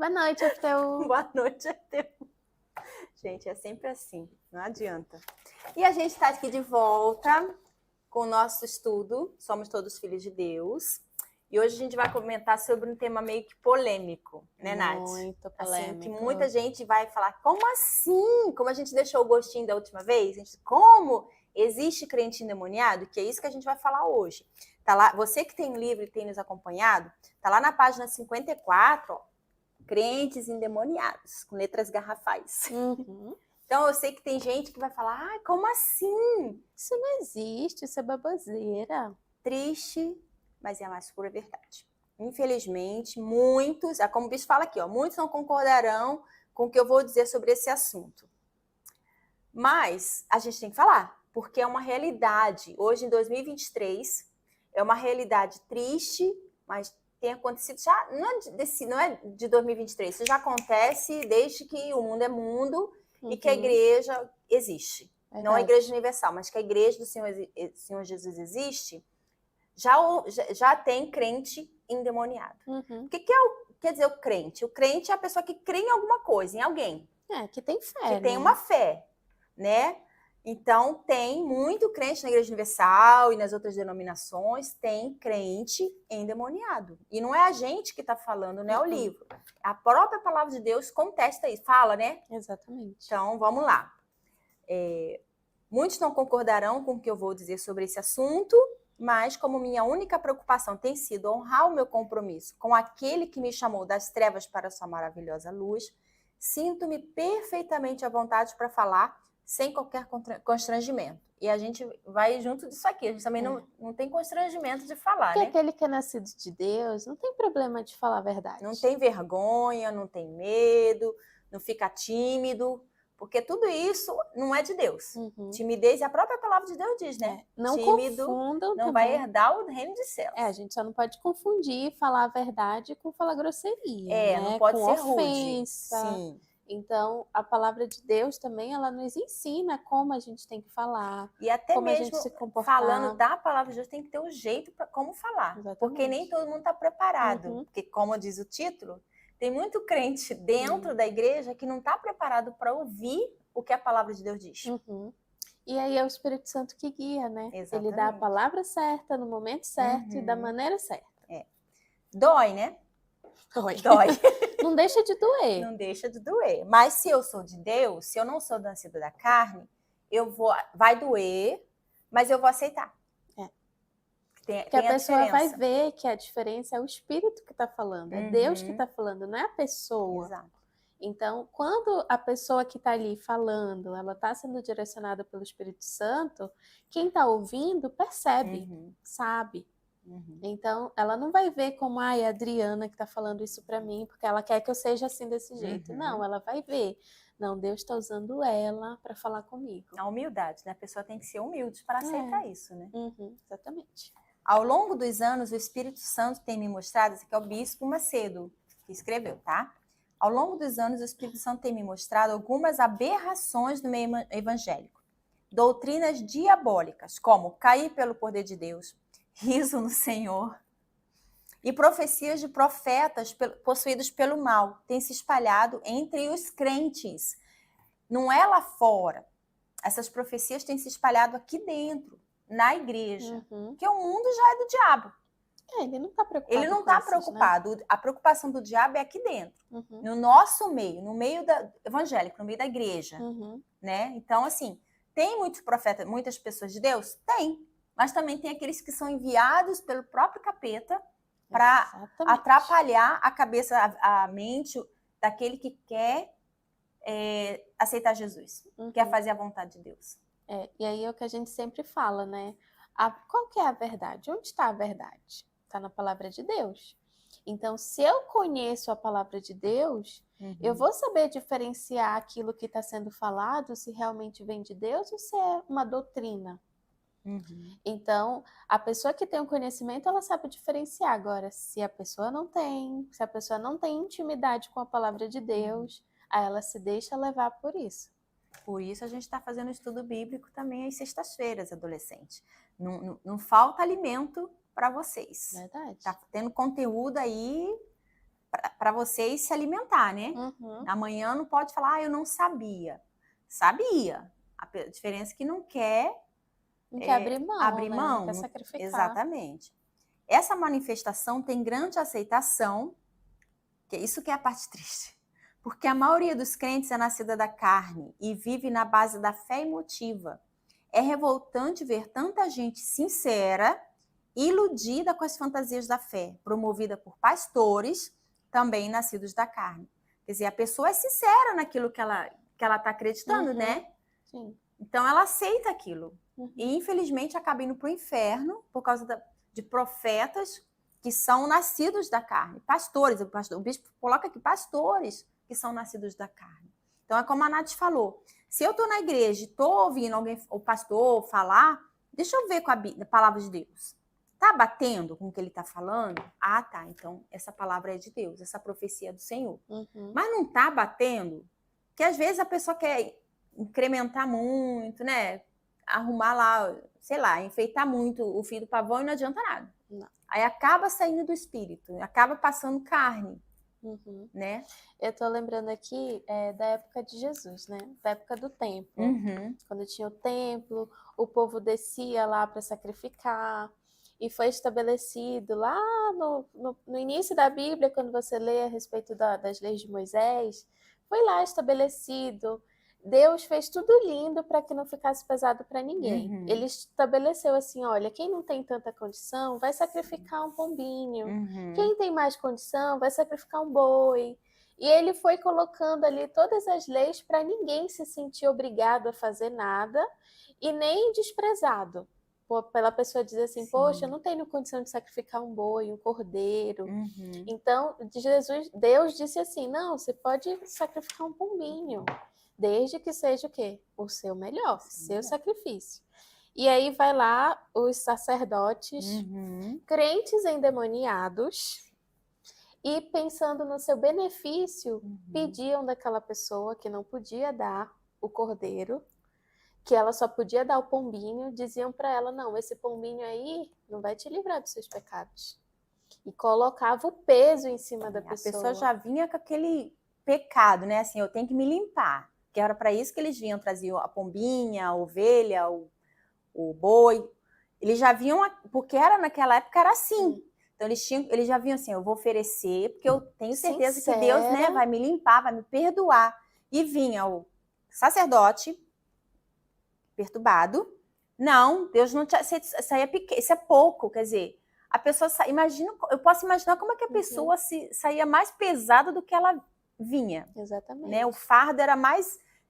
Boa noite, FTU. Boa noite, FTU. Gente, é sempre assim, não adianta. E a gente está aqui de volta com o nosso estudo, Somos Todos Filhos de Deus. E hoje a gente vai comentar sobre um tema meio que polêmico, né, Nath? Muito polêmico. Assim, que muita gente vai falar, como assim? Como a gente deixou o gostinho da última vez? Como existe crente endemoniado? Que é isso que a gente vai falar hoje. Tá lá, você que tem o livro e tem nos acompanhado, tá lá na página 54, ó, crentes endemoniados, com letras garrafais. Uhum. Então, eu sei que tem gente que vai falar, como assim? Isso não existe, isso é baboseira. Triste, mas é a mais pura verdade. Infelizmente, muitos, como o bicho fala aqui, ó, muitos não concordarão com o que eu vou dizer sobre esse assunto. Mas a gente tem que falar, porque é uma realidade. Hoje, em 2023, é uma realidade triste, mas tem acontecido já, não é de 2023, isso já acontece desde que o mundo é mundo e que a igreja existe. Verdade. Não a igreja universal, mas que a igreja do Senhor Jesus existe, já tem crente endemoniado. Uhum. O que quer dizer o crente? O crente é a pessoa que crê em alguma coisa, em alguém. Que tem fé, que né? tem uma fé, né? Então, tem muito crente na Igreja Universal e nas outras denominações, tem crente endemoniado. E não é a gente que está falando, não é o livro. A própria palavra de Deus contesta isso, fala, né? Exatamente. Então, vamos lá. Muitos não concordarão com o que eu vou dizer sobre esse assunto, mas como minha única preocupação tem sido honrar o meu compromisso com aquele que me chamou das trevas para a sua maravilhosa luz, sinto-me perfeitamente à vontade para falar sem qualquer constrangimento. E a gente vai junto disso aqui. A gente também não tem constrangimento de falar, Porque né? aquele que é nascido de Deus não tem problema de falar a verdade. Não tem vergonha, não tem medo, não fica tímido, porque tudo isso não é de Deus. Uhum. Timidez, a própria palavra de Deus diz, né? Não tímido confundam não também. vai herdar o reino dos céus. A gente só não pode confundir falar a verdade com falar grosseria, né? Não pode com ser ofensa. rude. Sim. Então, a palavra de Deus também, ela nos ensina como a gente tem que falar, e até como mesmo a gente se comportar. Falando da palavra de Deus, tem que ter um jeito para como falar. Exatamente. Porque nem todo mundo está preparado. Porque, como diz o título, tem muito crente dentro da igreja que não está preparado para ouvir o que a palavra de Deus diz. E aí é o Espírito Santo que guia, né? Exatamente. Ele dá a palavra certa, no momento certo e da maneira certa. Dói, né? Dói. Não deixa de doer. Não deixa de doer. Mas se eu sou de Deus, se eu não sou nascida da carne, vai doer, mas eu vou aceitar. Porque a pessoa vai ver que a diferença é o Espírito que está falando, é Deus que está falando, não é a pessoa. Exato. Então, quando a pessoa que está ali falando, ela está sendo direcionada pelo Espírito Santo, quem está ouvindo percebe, sabe. Então, ela não vai ver como a Adriana que está falando isso para mim, porque ela quer que eu seja assim desse jeito. Não, ela vai ver. Não, Deus está usando ela para falar comigo. A humildade, né? A pessoa tem que ser humilde para aceitar isso, né? Exatamente. Ao longo dos anos, o Espírito Santo tem me mostrado, esse aqui é o Bispo Macedo que escreveu, tá? Ao longo dos anos, o Espírito Santo tem me mostrado algumas aberrações do meio evangélico. Doutrinas diabólicas, como cair pelo poder de Deus, riso no Senhor, e profecias de profetas possuídos pelo mal têm se espalhado entre os crentes. Não é lá fora. Essas profecias têm se espalhado aqui dentro, na igreja. Porque o mundo já é do diabo. Ele não está preocupado. Ele não está preocupado. Né? A preocupação do diabo é aqui dentro. No nosso meio, no meio evangélico, no meio da igreja. Né? Então, assim, tem muitos profetas, muitas pessoas de Deus? Tem. Mas também tem aqueles que são enviados pelo próprio capeta para atrapalhar a cabeça, a mente daquele que quer aceitar Jesus, quer fazer a vontade de Deus. E aí é o que a gente sempre fala, né? Qual que é a verdade? Onde está a verdade? Está na palavra de Deus. Então, se eu conheço a palavra de Deus, eu vou saber diferenciar aquilo que está sendo falado, se realmente vem de Deus ou se é uma doutrina. Então, a pessoa que tem o conhecimento, ela sabe diferenciar. Agora, se a pessoa não tem intimidade com a palavra de Deus, aí ela se deixa levar por isso. Por isso a gente está fazendo estudo bíblico também às sextas-feiras, adolescente. Não falta alimento para vocês. Verdade. Tá tendo conteúdo aí para vocês se alimentar, né? Uhum. Amanhã não pode falar, eu não sabia. Sabia. A diferença é que não quer Não quer abrir mão, abrir né? mão. Não quer sacrificar. Exatamente. Essa manifestação tem grande aceitação, que é isso que é a parte triste. Porque a maioria dos crentes é nascida da carne e vive na base da fé emotiva. É revoltante ver tanta gente sincera, iludida com as fantasias da fé, promovida por pastores, também nascidos da carne. Quer dizer, a pessoa é sincera naquilo que ela está acreditando, né? Sim. Então, ela aceita aquilo. E, infelizmente, acaba indo para o inferno por causa de profetas que são nascidos da carne. Pastores, o bispo coloca aqui, pastores que são nascidos da carne. Então, é como a Nath falou. Se eu estou na igreja e estou ouvindo o pastor falar, deixa eu ver com a palavra de Deus. Está batendo com o que ele está falando? Ah, tá. Então, essa palavra é de Deus, essa profecia é do Senhor. Mas não está batendo, que às vezes a pessoa quer incrementar muito, né? Arrumar lá, sei lá, enfeitar muito o fio do pavão e não adianta nada. Não. Aí acaba saindo do espírito, acaba passando carne, né? Eu tô lembrando aqui da época de Jesus, né? Da época do templo. Quando tinha o templo, o povo descia lá para sacrificar. E foi estabelecido lá no início da Bíblia, quando você lê a respeito das leis de Moisés, foi lá estabelecido. Deus fez tudo lindo para que não ficasse pesado para ninguém. Ele estabeleceu assim, olha, quem não tem tanta condição vai sacrificar um pombinho. Quem tem mais condição vai sacrificar um boi. E ele foi colocando ali todas as leis para ninguém se sentir obrigado a fazer nada e nem desprezado. Pela pessoa dizer assim, poxa, eu não tenho condição de sacrificar um boi, um cordeiro. Então, Deus disse assim, não, você pode sacrificar um pombinho. Desde que seja o quê? O seu melhor, seu sacrifício. E aí vai lá os sacerdotes, crentes endemoniados, e pensando no seu benefício, pediam daquela pessoa que não podia dar o cordeiro, que ela só podia dar o pombinho, diziam para ela, não, esse pombinho aí não vai te livrar dos seus pecados. E colocava o peso em cima da pessoa. A pessoa já vinha com aquele pecado, né? Assim, eu tenho que me limpar. Que era para isso que eles vinham, traziam a pombinha, a ovelha, o boi. Eles já vinham, porque naquela época era assim. Então eles já vinham assim, eu vou oferecer, porque eu tenho certeza que Deus, né, vai me limpar, vai me perdoar. E vinha o sacerdote perturbado. Não, Deus não tinha, isso é pouco, quer dizer, a pessoa eu posso imaginar como é que a pessoa saía mais pesada do que ela vinha. Exatamente. Né? O fardo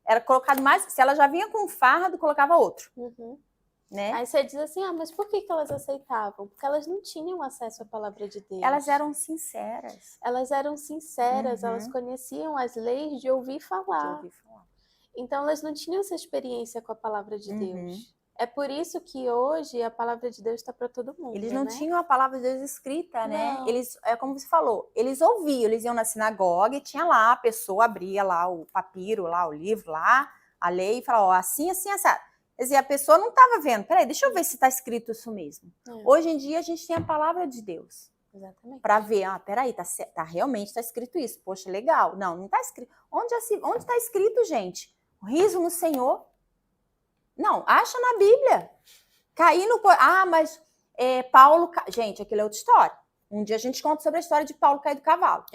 era colocado mais, se ela já vinha com um fardo, colocava outro. Né? Aí você diz assim, mas por que elas aceitavam? Porque elas não tinham acesso à palavra de Deus. Elas eram sinceras. Elas conheciam as leis de ouvir falar. Então elas não tinham essa experiência com a palavra de Deus. É por isso que hoje a palavra de Deus está para todo mundo. Eles não né? tinham a palavra de Deus escrita, né? Não. Eles, como você falou, eles ouviam, eles iam na sinagoga e tinha lá, a pessoa abria lá o papiro, lá o livro, lá, a lei, e falava, ó, assim, assim, assim. Quer dizer, a pessoa não estava vendo, peraí, deixa eu ver se está escrito isso mesmo. Hoje em dia a gente tem a palavra de Deus. Exatamente. Para ver, peraí, realmente está escrito isso. Poxa, legal. Não está escrito. Onde está escrito, gente? O riso no Senhor. Não, acha na Bíblia. Cair no... mas Paulo... Gente, aquilo é outra história. Um dia a gente conta sobre a história de Paulo cair do cavalo.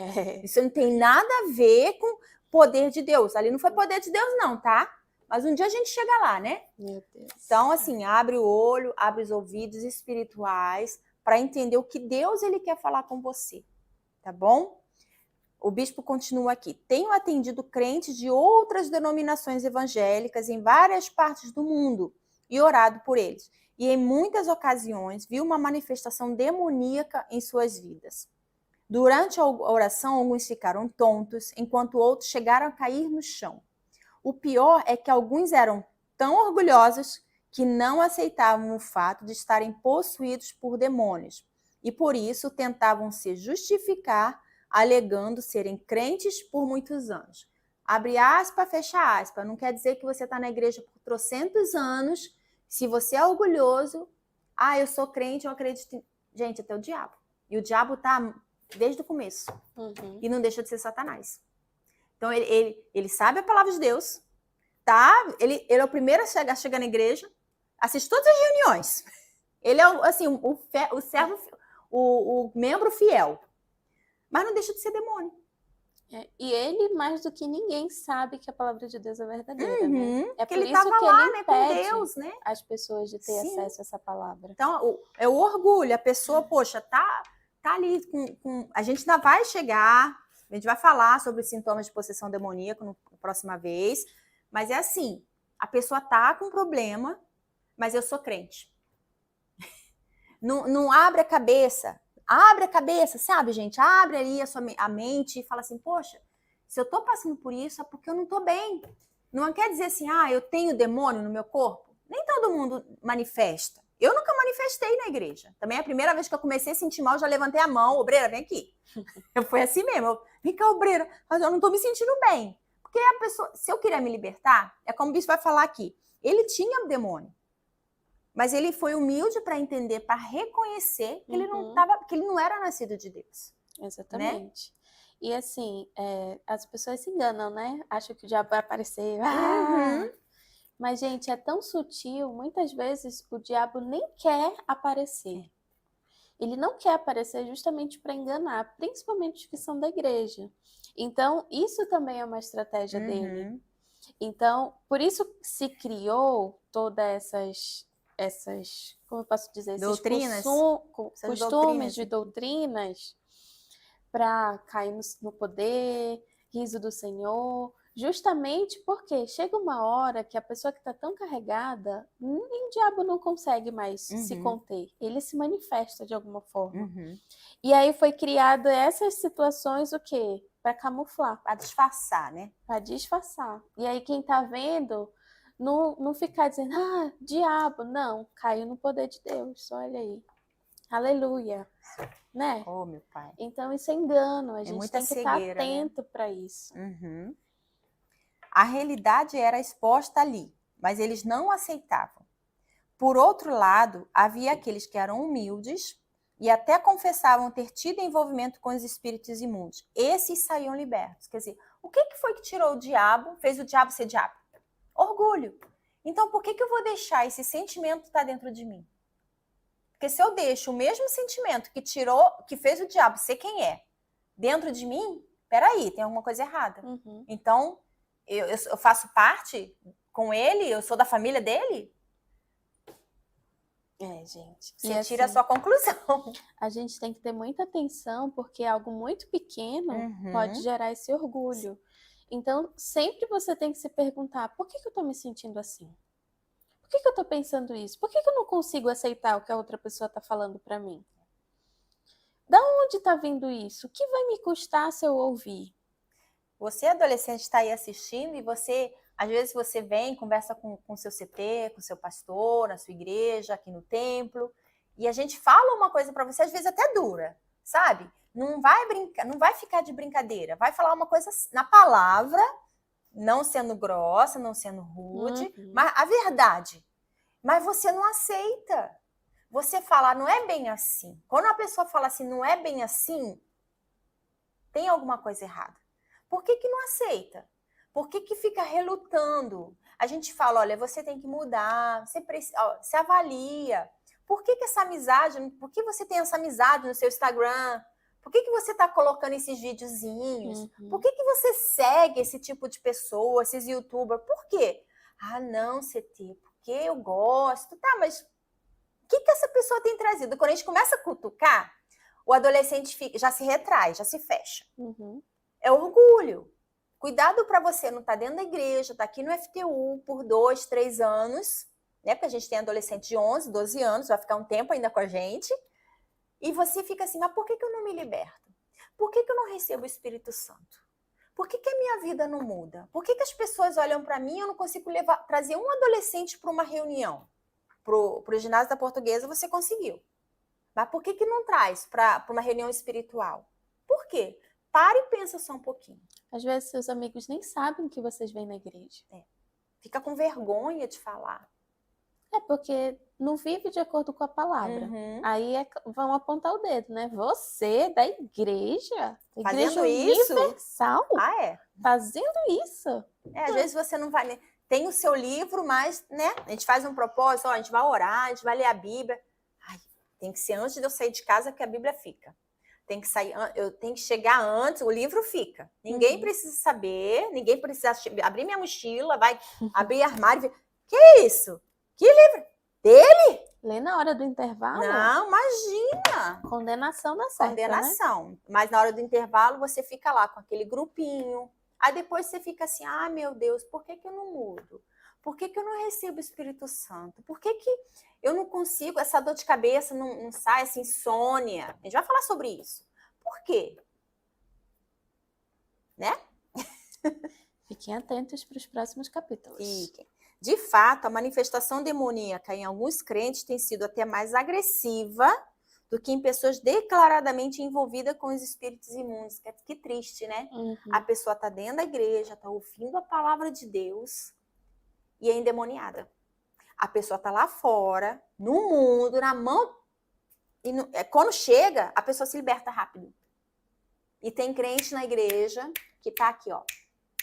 Isso não tem nada a ver com poder de Deus. Ali não foi poder de Deus, não, tá? Mas um dia a gente chega lá, né? Meu Deus. Então, assim, abre o olho, abre os ouvidos espirituais para entender o que Deus ele quer falar com você. Tá bom? O bispo continua aqui. Tenho atendido crentes de outras denominações evangélicas em várias partes do mundo e orado por eles. E em muitas ocasiões vi uma manifestação demoníaca em suas vidas. Durante a oração, alguns ficaram tontos, enquanto outros chegaram a cair no chão. O pior é que alguns eram tão orgulhosos que não aceitavam o fato de estarem possuídos por demônios e por isso tentavam se justificar alegando serem crentes por muitos anos. Abre aspas, fecha aspas. Não quer dizer que você está na igreja por trocentos anos. Se você é orgulhoso, eu sou crente, eu acredito em... Gente, até o diabo. E o diabo está desde o começo. Uhum. E não deixa de ser Satanás. Então, ele sabe a palavra de Deus, tá? Ele é o primeiro a chegar na igreja, assiste todas as reuniões. Ele é, assim, o servo, o membro fiel. Mas não deixa de ser demônio. E ele, mais do que ninguém, sabe que a palavra de Deus é verdadeira, né? É que por ele isso estava que lá, ele né, com impede Deus, né? as pessoas de ter Sim. acesso a essa palavra. Então, é o orgulho. A pessoa, poxa, tá ali com... A gente ainda vai chegar, a gente vai falar sobre os sintomas de possessão demoníaca na próxima vez, mas é assim, a pessoa tá com problema, mas eu sou crente. Não abre a cabeça. Abre a cabeça, sabe, gente? Abre ali a mente e fala assim, poxa, se eu tô passando por isso é porque eu não tô bem. Não quer dizer assim, eu tenho demônio no meu corpo. Nem todo mundo manifesta. Eu nunca manifestei na igreja. Também é a primeira vez que eu comecei a sentir mal, já levantei a mão. Obreira, vem aqui. Foi assim mesmo. Vem cá, obreira. Mas eu não tô me sentindo bem. Porque a pessoa, se eu queria me libertar, é como o bispo vai falar aqui. Ele tinha demônio. Mas ele foi humilde para entender, para reconhecer que ele não tava, que ele não era nascido de Deus. Exatamente. Né? E assim, as pessoas se enganam, né? Acham que o diabo vai aparecer. Mas, gente, é tão sutil. Muitas vezes o diabo nem quer aparecer. Ele não quer aparecer justamente para enganar, principalmente os que são da igreja. Então, isso também é uma estratégia dele. Então, por isso se criou todas essas, como eu posso dizer, doutrinas, esses costumes de doutrinas para cair no poder, riso do Senhor, justamente porque chega uma hora que a pessoa que está tão carregada, nem o diabo não consegue mais se conter, ele se manifesta de alguma forma. E aí foi criada essas situações, o quê? Para camuflar. Para disfarçar, né? Para disfarçar. E aí quem está vendo... Não ficar dizendo, diabo, não, caiu no poder de Deus, olha aí. Aleluia. Né? Oh, meu pai. Então isso é engano, a gente tem que estar atento, né, para isso. A realidade era exposta ali, mas eles não aceitavam. Por outro lado, havia aqueles que eram humildes e até confessavam ter tido envolvimento com os espíritos imundos. Esses saíam libertos. Quer dizer, o que foi que tirou o diabo, fez o diabo ser diabo? Orgulho. Então, por que eu vou deixar esse sentimento estar dentro de mim? Porque se eu deixo o mesmo sentimento que fez o diabo ser quem é, dentro de mim, peraí, tem alguma coisa errada. Então, eu faço parte com ele, eu sou da família dele? Gente. Você tira a sua conclusão. A gente tem que ter muita atenção, porque algo muito pequeno pode gerar esse orgulho. Então, sempre você tem que se perguntar, por que eu tô me sentindo assim? Por que eu tô pensando isso? Por que eu não consigo aceitar o que a outra pessoa tá falando pra mim? Da onde tá vindo isso? O que vai me custar se eu ouvir? Você, adolescente, está aí assistindo e às vezes você vem, conversa com seu CT, com seu pastor, na sua igreja, aqui no templo, e a gente fala uma coisa para você, às vezes até dura, sabe? Não vai brincar, não vai ficar de brincadeira, vai falar uma coisa na palavra, não sendo grossa, não sendo rude, mas a verdade. Mas você não aceita. Você fala, não é bem assim. Quando a pessoa fala assim, não é bem assim, tem alguma coisa errada. Por que não aceita? Por que fica relutando? A gente fala, olha, você tem que mudar, você avalia. Por que essa amizade, por que você tem essa amizade no seu Instagram? Por que você está colocando esses videozinhos? Por que você segue esse tipo de pessoa, esses youtubers? Por quê? Não, CT, porque eu gosto. Tá, mas o que essa pessoa tem trazido? Quando a gente começa a cutucar, o adolescente já se retrai, já se fecha. É orgulho. Cuidado para você não estar dentro da igreja, estar aqui no FTU por 2, 3 anos, né? Porque a gente tem adolescente de 11, 12 anos, vai ficar um tempo ainda com a gente. E você fica assim, mas por que eu não me liberto? Por que eu não recebo o Espírito Santo? Por que a minha vida não muda? Por que as pessoas olham para mim e eu não consigo trazer um adolescente para uma reunião? Pro ginásio da Portuguesa você conseguiu. Mas por que não traz para uma reunião espiritual? Por quê? Para e pensa só um pouquinho. Às vezes seus amigos nem sabem que vocês vêm na igreja. Fica com vergonha de falar. É porque não vive de acordo com a palavra. Uhum. Aí vão apontar o dedo, né? Você, da igreja Fazendo isso? universal, Ah, é. fazendo isso. Às vezes você não vai... Tem o seu livro, mas, né? A gente faz um propósito, ó, a gente vai orar, a gente vai ler a Bíblia. Ai, tem que ser antes de eu sair de casa que a Bíblia fica. Tem que sair, eu tenho que chegar antes, o livro fica. Ninguém precisa saber, ninguém precisa abrir minha mochila, vai abrir armário e ver, que isso? Que livro? Dele? Lê na hora do intervalo? Não, imagina! Condenação dá certo, Condenação. né? Mas na hora do intervalo você fica lá com aquele grupinho. Aí depois você fica assim, ah, meu Deus, por que eu não mudo? Por que eu não recebo o Espírito Santo? Por que eu não consigo, essa dor de cabeça não sai, essa insônia? A gente vai falar sobre isso. Por quê? Né? Fiquem atentos para os próximos capítulos. Fiquem. De fato, a manifestação demoníaca em alguns crentes tem sido até mais agressiva do que em pessoas declaradamente envolvidas com os espíritos imundos. Que triste, né? A pessoa está dentro da igreja, está ouvindo a palavra de Deus e é endemoniada. A pessoa está lá fora, no mundo, na mão. E quando chega, a pessoa se liberta rápido. E tem crente na igreja que está aqui, ó.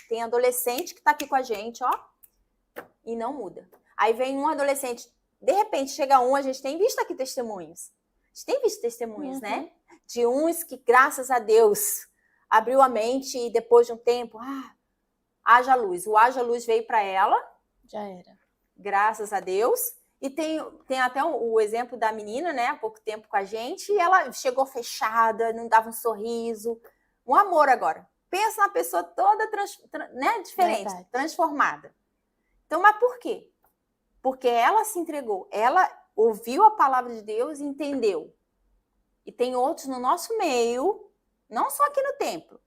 Tem adolescente que está aqui com a gente, ó. E não muda. Aí vem um adolescente, de repente chega um, a gente tem visto aqui testemunhos. A gente tem visto testemunhos, né? De uns que, graças a Deus, abriu a mente e depois de um tempo, haja luz. O haja luz veio para ela. Já era. Graças a Deus. E tem até o exemplo da menina, né? Há pouco tempo com a gente. E ela chegou fechada, não dava um sorriso. Um amor agora. Pensa na pessoa toda diferente, Verdade. transformada. Então, mas por quê? Porque ela se entregou. Ela ouviu a palavra de Deus e entendeu. E tem outros no nosso meio, não só aqui no templo.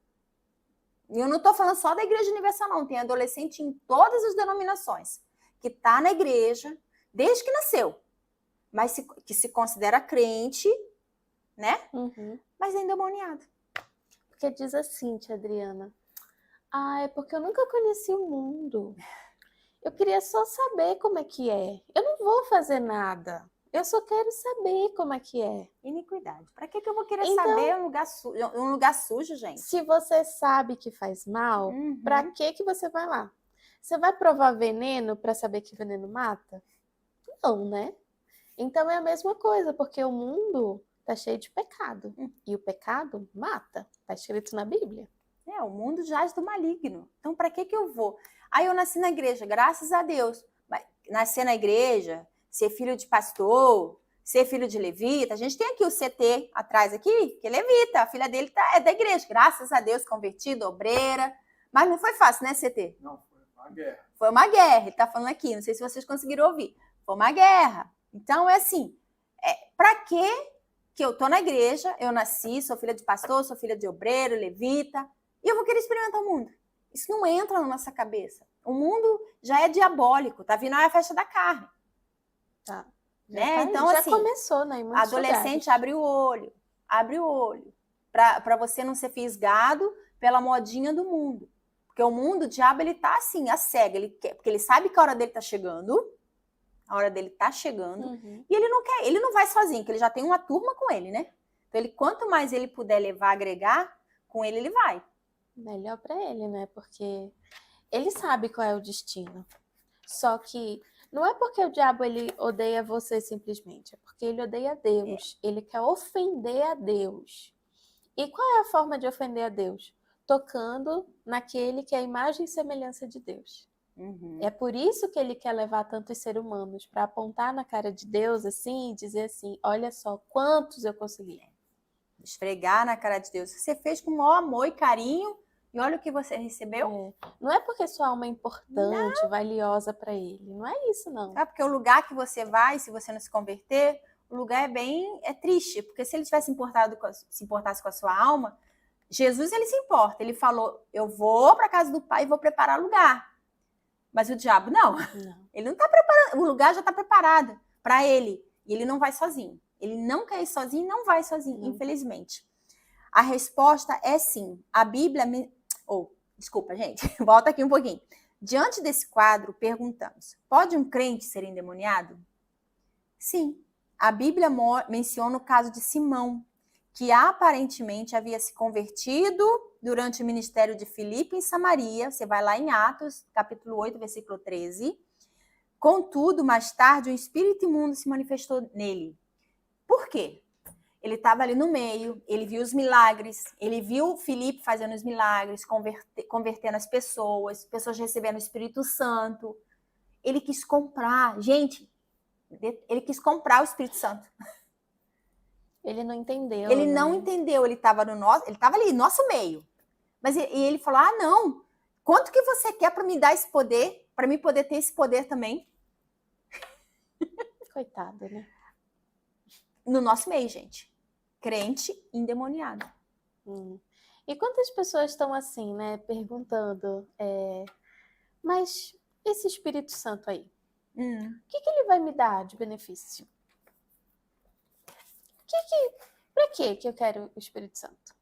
E eu não estou falando só da Igreja Universal, não. Tem adolescente em todas as denominações que está na igreja desde que nasceu, mas que se considera crente, né? Mas é endemoniado. Porque diz assim, tia Adriana, é porque eu nunca conheci o mundo. Eu queria só saber como é que é. Eu não vou fazer nada. Eu só quero saber como é que é. Iniquidade. Para que eu vou querer saber um lugar sujo, gente? Se você sabe que faz mal, para que você vai lá? Você vai provar veneno para saber que veneno mata? Não, né? Então é a mesma coisa, porque o mundo tá cheio de pecado. E o pecado mata. Tá escrito na Bíblia. O mundo jaz do maligno. Então, para que eu vou? Aí eu nasci na igreja, graças a Deus. Nascer na igreja, ser filho de pastor, ser filho de levita. A gente tem aqui o CT atrás aqui, que é levita. A filha dele é da igreja. Graças a Deus, convertido, obreira. Mas não foi fácil, né, CT? Não, foi uma guerra. Foi uma guerra. Ele tá falando aqui, não sei se vocês conseguiram ouvir. Foi uma guerra. Então, é assim, para que eu tô na igreja, eu nasci, sou filha de pastor, sou filha de obreiro, levita, e eu vou querer experimentar o mundo? Isso não entra na nossa cabeça. O mundo já é diabólico, tá vindo a festa da carne. Tá. Né? Então, já assim, começou, né? Adolescente, abre o olho, para você não ser fisgado pela modinha do mundo. Porque o mundo, o diabo, ele tá assim, a cega, porque ele sabe que a hora dele tá chegando, e ele não quer, ele não vai sozinho, porque ele já tem uma turma com ele, né? Então, quanto mais ele puder levar, agregar, com ele vai. Melhor para ele, né? Porque ele sabe qual é o destino. Só que não é porque o diabo ele odeia você simplesmente, é porque ele odeia Deus. Ele quer ofender a Deus. E qual é a forma de ofender a Deus? Tocando naquele que é a imagem e semelhança de Deus. É por isso que ele quer levar tantos seres humanos para apontar na cara de Deus assim e dizer assim, olha só quantos eu consegui. Esfregar na cara de Deus. Você fez com o maior amor e carinho e olha o que você recebeu. Não é porque sua alma é importante, valiosa para ele. Não é isso, não. Porque o lugar que você vai, se você não se converter, o lugar é triste. Porque se ele tivesse se importasse com a sua alma, Jesus, ele se importa. Ele falou, eu vou para a casa do Pai e vou preparar lugar. Mas o diabo, não. Ele não está preparando. O lugar já está preparado para ele. E ele não vai sozinho. Ele não quer ir sozinho e não vai sozinho, infelizmente. A resposta é sim. A Bíblia... desculpa, gente. Volta aqui um pouquinho. Diante desse quadro, perguntamos. Pode um crente ser endemoniado? Sim, a Bíblia menciona o caso de Simão, que aparentemente havia se convertido durante o ministério de Filipe em Samaria. Você vai lá em Atos, capítulo 8, versículo 13. Contudo, mais tarde, um espírito imundo se manifestou nele. Por quê? Ele estava ali no meio, ele viu os milagres, ele viu Filipe fazendo os milagres, convertendo as pessoas recebendo o Espírito Santo. Ele quis comprar, gente, ele quis comprar o Espírito Santo. Ele não entendeu. Ele não entendeu, ele estava ali, nosso meio. Mas ele falou: ah, não, quanto que você quer para me dar esse poder, para mim poder ter esse poder também? Coitado, né? No nosso meio, gente. Crente endemoniado. E quantas pessoas estão assim, né, perguntando, mas esse Espírito Santo aí, o que ele vai me dar de benefício? Para que eu quero o Espírito Santo?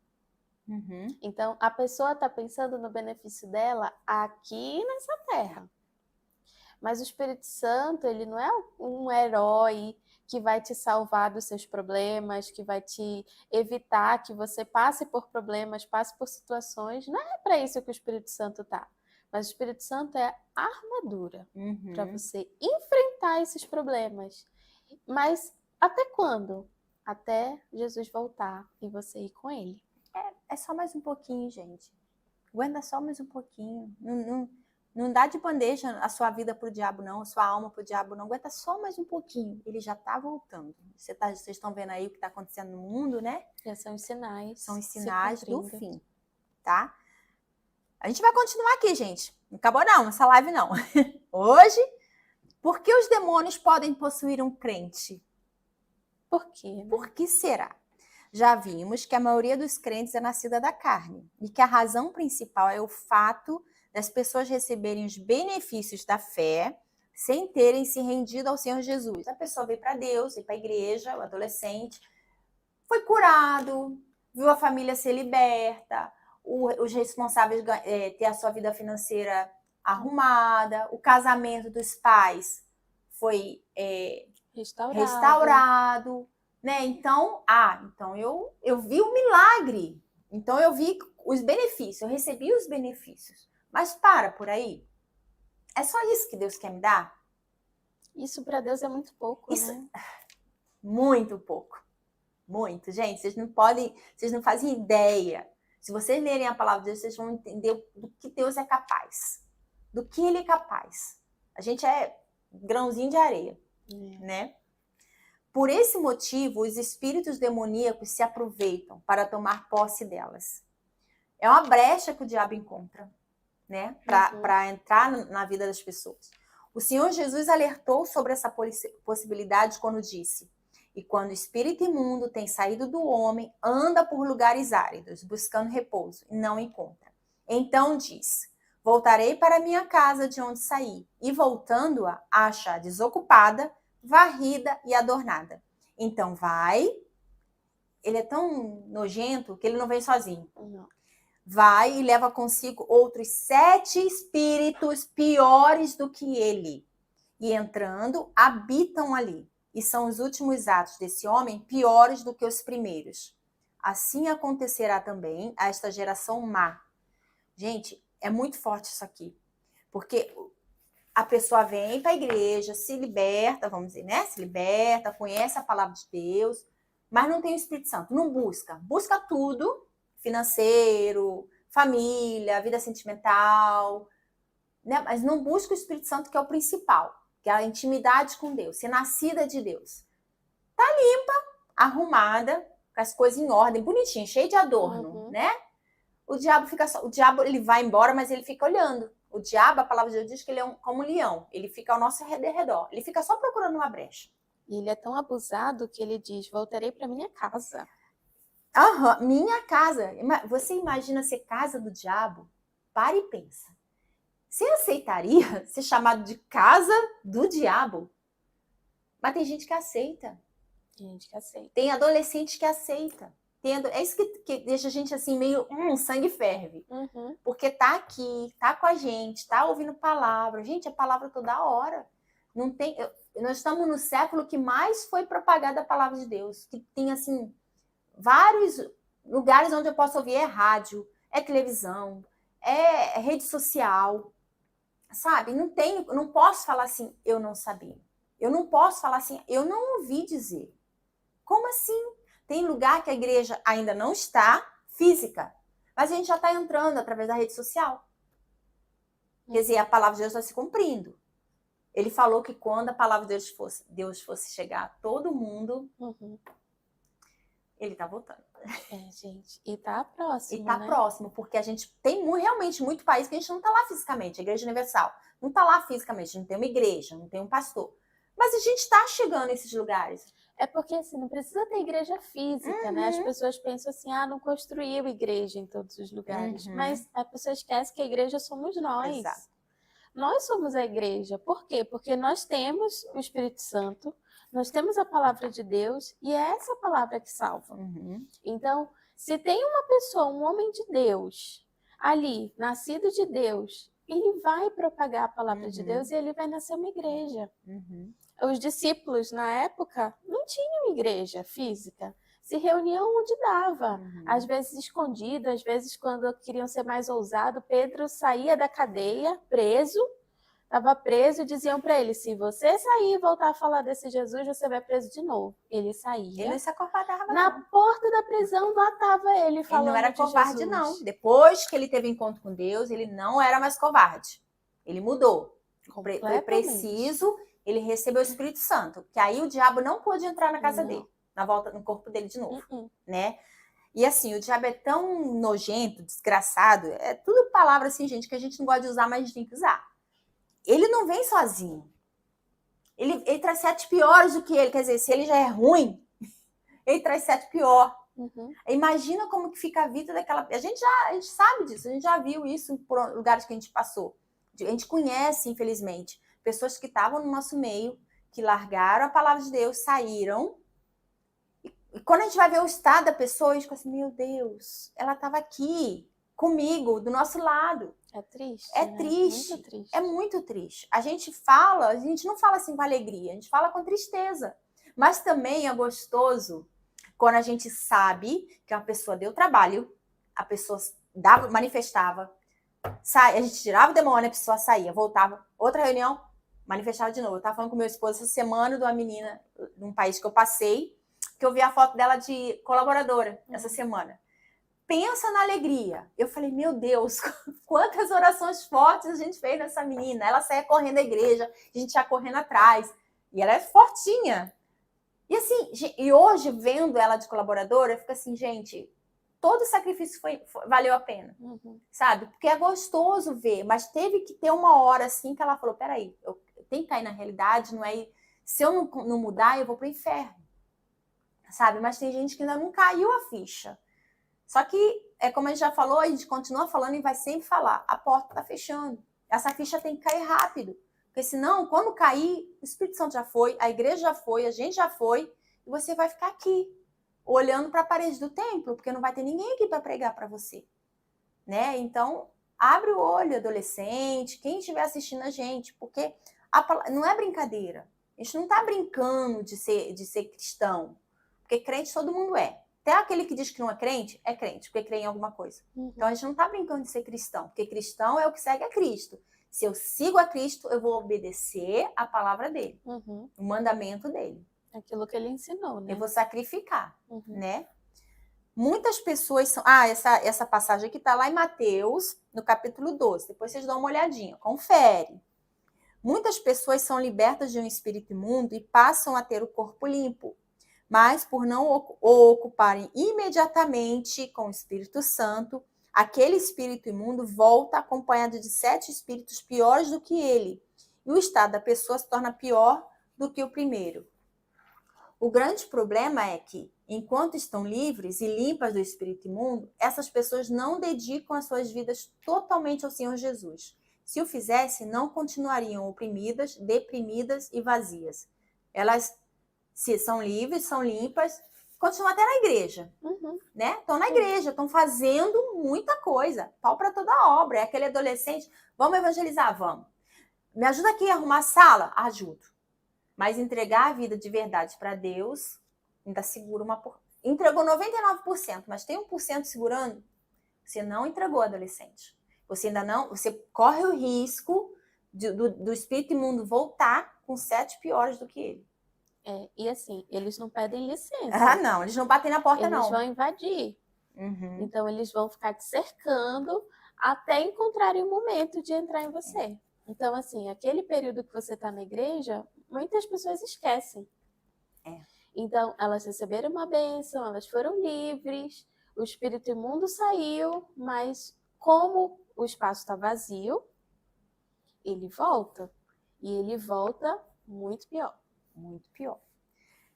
Então, a pessoa está pensando no benefício dela aqui nessa terra. Mas o Espírito Santo, ele não é um herói que vai te salvar dos seus problemas, que vai te evitar que você passe por problemas, passe por situações. Não é para isso que o Espírito Santo tá. Mas o Espírito Santo é a armadura para você enfrentar esses problemas. Mas até quando? Até Jesus voltar e você ir com ele. É só mais um pouquinho, gente. Aguenta só mais um pouquinho. Não dá de bandeja a sua vida pro diabo, não. A sua alma pro diabo, não. Aguenta só mais um pouquinho. Ele já tá voltando. Vocês estão vendo aí o que tá acontecendo no mundo, né? Já são os sinais. São os sinais do fim, tá? A gente vai continuar aqui, gente. Não acabou não, essa live não. Hoje, por que os demônios podem possuir um crente? Por quê? Por que será? Já vimos que a maioria dos crentes é nascida da carne e que a razão principal é o fato das pessoas receberem os benefícios da fé sem terem se rendido ao Senhor Jesus. A pessoa veio para Deus, veio para a igreja, o adolescente, foi curado, viu a família ser liberta, os responsáveis ter a sua vida financeira arrumada, o casamento dos pais foi restaurado, né? Então, eu vi o milagre. Então, eu vi os benefícios, eu recebi os benefícios. Mas para por aí. É só isso que Deus quer me dar? Isso para Deus é muito pouco, isso, né? Muito pouco. Muito. Gente, vocês não fazem ideia. Se vocês lerem a palavra de Deus, vocês vão entender do que Deus é capaz. Do que Ele é capaz. A gente é grãozinho de areia, né? Por esse motivo, os espíritos demoníacos se aproveitam para tomar posse delas. É uma brecha que o diabo encontra, né? Para entrar na vida das pessoas. O Senhor Jesus alertou sobre essa possibilidade quando disse: e quando o espírito imundo tem saído do homem, anda por lugares áridos, buscando repouso, e não encontra. Então diz: voltarei para minha casa de onde saí, e voltando-a, acha desocupada, varrida e adornada. Então vai. Ele é tão nojento que ele não vem sozinho. Não. Vai e leva consigo outros 7 espíritos piores do que ele. E entrando, habitam ali. E são os últimos atos desse homem piores do que os primeiros. Assim acontecerá também a esta geração má. Gente, é muito forte isso aqui. Porque a pessoa vem para a igreja, se liberta, vamos dizer, né? Se liberta, conhece a palavra de Deus, mas não tem o Espírito Santo. Não busca. Busca tudo, financeiro, família, vida sentimental, né? Mas não busca o Espírito Santo, que é o principal, que é a intimidade com Deus, ser nascida de Deus. Tá limpa, arrumada, com as coisas em ordem, bonitinha, cheia de adorno, né? O diabo ele vai embora, mas ele fica olhando. O diabo, a palavra de Deus diz que ele é como um leão. Ele fica ao nosso redor. Ele fica só procurando uma brecha. E ele é tão abusado que ele diz: voltarei para minha casa. Minha casa. Você imagina ser casa do diabo? Para e pensa. Você aceitaria ser chamado de casa do diabo? Mas tem gente que aceita. Tem adolescente que aceita. É isso que deixa a gente assim meio, sangue ferve. Porque tá aqui, tá com a gente, tá ouvindo palavra. Gente, é palavra toda hora. Não tem... nós estamos no século que mais foi propagada a palavra de Deus, que tem, assim, vários lugares onde eu posso ouvir, é rádio, é televisão, é rede social, sabe? Não posso falar assim, eu não sabia. Eu não posso falar assim, eu não ouvi dizer. Como assim? Tem lugar que a igreja ainda não está física, mas a gente já está entrando através da rede social. Quer dizer, a palavra de Deus está se cumprindo. Ele falou que quando a palavra de Deus fosse chegar a todo mundo, ele está voltando. Gente, e tá próximo, E tá né? próximo, porque a gente tem realmente muito país que a gente não está lá fisicamente, a Igreja Universal não está lá fisicamente, não tem uma igreja, não tem um pastor. Mas a gente está chegando nesses lugares. É porque, assim, não precisa ter igreja física, né? As pessoas pensam assim, não construiu igreja em todos os lugares. Mas a pessoa esquece que a igreja somos nós. Exato. Nós somos a igreja. Por quê? Porque nós temos o Espírito Santo, nós temos a palavra de Deus e é essa palavra que salva. Então, se tem uma pessoa, um homem de Deus, ali, nascido de Deus, ele vai propagar a palavra de Deus e ele vai nascer uma igreja. Os discípulos, na época, não tinham igreja física. Se reuniam onde dava. Às vezes escondido, às vezes quando queriam ser mais ousado, Pedro saía da cadeia, preso, estava preso e diziam para ele, se você sair e voltar a falar desse Jesus, você vai preso de novo. Ele saía. Ele não se acovardava, Na porta da prisão, lá estava ele falando Ele não era de covarde, Jesus. não. Depois que ele teve encontro com Deus, ele não era mais covarde. Ele mudou. Foi preciso, ele recebeu o Espírito Santo, que aí o diabo não pôde entrar na casa dele, na volta no corpo dele de novo, né? E assim, o diabo é tão nojento, desgraçado, é tudo palavra assim, gente, que a gente não gosta de usar, mas a gente tem que usar. Ele não vem sozinho. Ele traz 7 piores do que ele, quer dizer, se ele já é ruim, ele traz 7 pior. Imagina como que fica a vida daquela... A gente sabe disso, a gente já viu isso por lugares que a gente passou. A gente conhece, infelizmente, pessoas que estavam no nosso meio, que largaram a palavra de Deus, saíram. E quando a gente vai ver o estado da pessoa, a gente fica assim, meu Deus, ela estava aqui, comigo, do nosso lado. É triste, É né? triste. Muito triste. É muito triste. A gente não fala assim com alegria, a gente fala com tristeza. Mas também é gostoso quando a gente sabe que uma pessoa deu trabalho, a pessoa manifestava, a gente tirava o demônio, a pessoa saía, voltava, outra reunião, manifestava de novo. Eu estava falando com meu esposo essa semana de uma menina num país que eu passei, que eu vi a foto dela de colaboradora essa semana. Pensa na alegria. Eu falei, meu Deus, quantas orações fortes a gente fez nessa menina. Ela saía correndo da igreja, a gente ia correndo atrás. E ela é fortinha. E assim, e hoje, vendo ela de colaboradora, eu fico assim, gente, todo o sacrifício valeu a pena, sabe? Porque é gostoso ver, mas teve que ter uma hora assim que ela falou, peraí, eu tenho que cair na realidade, não é? Se eu não mudar, eu vou pro inferno, sabe? Mas tem gente que ainda não caiu a ficha. Só que, como a gente já falou, a gente continua falando e vai sempre falar, a porta tá fechando. Essa ficha tem que cair rápido. Porque senão, quando cair, o Espírito Santo já foi, a igreja já foi, a gente já foi, e você vai ficar aqui, olhando para a parede do templo, porque não vai ter ninguém aqui para pregar para você. Né? Então, abre o olho, adolescente, quem estiver assistindo a gente, porque não é brincadeira. A gente não está brincando de ser cristão, porque crente todo mundo é. Até aquele que diz que não é crente porque crê em alguma coisa. Então, a gente não está brincando de ser cristão, porque cristão é o que segue a Cristo. Se eu sigo a Cristo, eu vou obedecer a palavra dele, o mandamento dele. Aquilo que ele ensinou, né? Eu vou sacrificar, né? Muitas pessoas são... essa passagem aqui está lá em Mateus, no capítulo 12. Depois vocês dão uma olhadinha, confere. Muitas pessoas são libertas de um espírito imundo e passam a ter o corpo limpo, mas por não o ocuparem imediatamente com o Espírito Santo, aquele espírito imundo volta acompanhado de 7 espíritos piores do que ele. E o estado da pessoa se torna pior do que o primeiro. O grande problema é que, enquanto estão livres e limpas do espírito imundo, essas pessoas não dedicam as suas vidas totalmente ao Senhor Jesus. Se o fizessem, não continuariam oprimidas, deprimidas e vazias. Elas, se são livres, são limpas, continuam até na igreja, né? Estão na igreja, estão fazendo muita coisa, pau para toda a obra. É aquele adolescente, vamos evangelizar, vamos. Me ajuda aqui a arrumar a sala? Ajudo. Mas entregar a vida de verdade para Deus ainda segura entregou 99%, mas tem 1% segurando. Você não entregou o adolescente. Você ainda não, você corre o risco do espírito imundo voltar com 7 piores do que ele. E assim, eles não pedem licença. Ah, não, eles não batem na porta, não. Eles vão invadir. Então, eles vão ficar te cercando até encontrarem o momento de entrar em você. Então, assim, aquele período que você está na igreja, muitas pessoas esquecem. Então, elas receberam uma bênção, elas foram livres, o espírito imundo saiu, mas como o espaço está vazio, ele volta. E ele volta muito pior. Muito pior.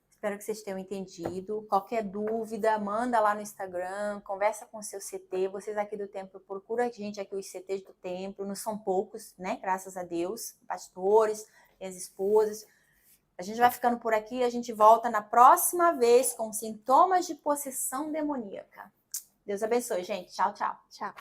Espero que vocês tenham entendido. Qualquer dúvida, manda lá no Instagram, conversa com o seu CT. Vocês aqui do templo, procura a gente aqui, os CTs do templo. Não são poucos, né? Graças a Deus. Pastores, as esposas. A gente vai ficando por aqui. A gente volta na próxima vez com sintomas de possessão demoníaca. Deus abençoe, gente. Tchau, tchau. Tchau.